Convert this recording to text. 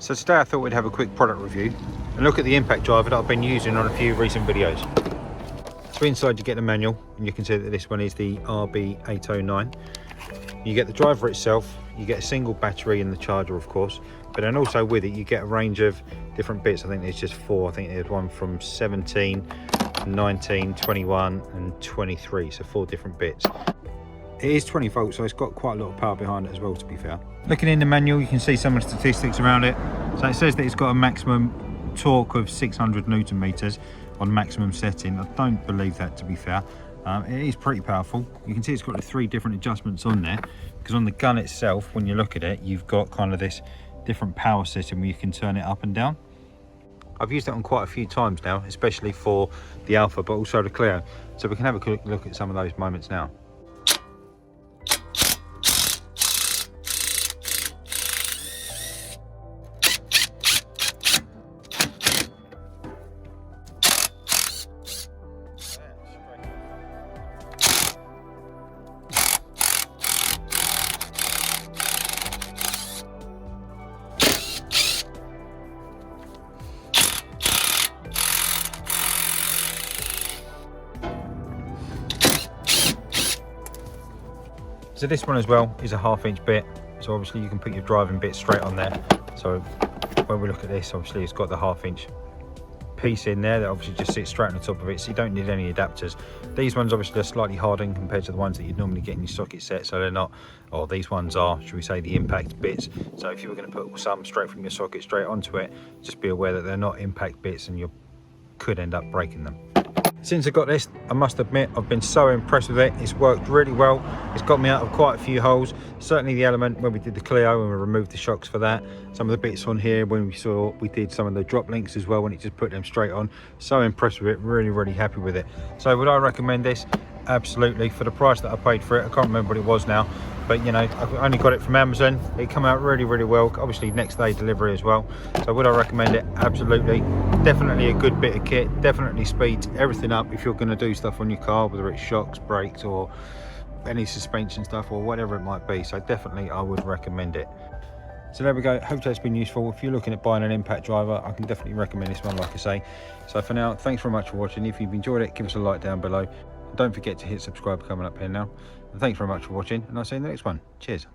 So today I thought we'd have a quick product review and look at the impact driver that I've been using on a few recent videos. So inside you get the manual, and you can see that this one is the RB-809. You get the driver itself, you get a single battery and the charger of course, but then also with it you get a range of different bits. I think there's just four. I think there's one from 17, 19, 21 and 23, so 4 different bits. It is 20 volts, so it's got quite a lot of power behind it as well, to be fair. Looking in the manual, you can see some of the statistics around it. So it says that it's got a maximum torque of 600 Newton meters on maximum setting. I don't believe that, to be fair. It is pretty powerful. You can see it's got the 3 different adjustments on there, because on the gun itself, when you look at it, you've got kind of this different power setting where you can turn it up and down. I've used it on quite a few times now, especially for the Alfa, but also the Clio. So we can have a quick look at some of those moments now. So this one as well is a 1/2 inch bit, so obviously you can put your driving bit straight on there. So when we look at this, obviously it's got the 1/2 inch piece in there that obviously just sits straight on the top of it, so you don't need any adapters. These ones obviously are slightly hardened compared to the ones that you'd normally get in your socket set, so they're not, or these ones are, should we say, the impact bits. So if you were going to put some straight from your socket straight onto it, just be aware that they're not impact bits and you could end up breaking them. Since I got this, I must admit, I've been so impressed with it. It's worked really well. It's got me out of quite a few holes. Certainly the Element when we did the Clio and we removed the shocks for that. Some of the bits on here when we did some of the drop links as well, when it just put them straight on. So impressed with it, really happy with it. So would I recommend this? Absolutely. For the price that I paid for it, I can't remember what it was now, but you know, I only got it from Amazon. It came out really well, obviously next day delivery as well. So would I recommend it? Absolutely. Definitely a good bit of kit, definitely speeds everything up if you're going to do stuff on your car, whether it's shocks, brakes or any suspension stuff or whatever it might be. So definitely I would recommend it. So there we go. Hope that's been useful. If you're looking at buying an impact driver, I can definitely recommend this one, like I say. So for now, thanks very much for watching. If you've enjoyed it, give us a like down below. Don't forget to hit subscribe coming up here now. And thanks very much for watching, and I'll see you in the next one. Cheers.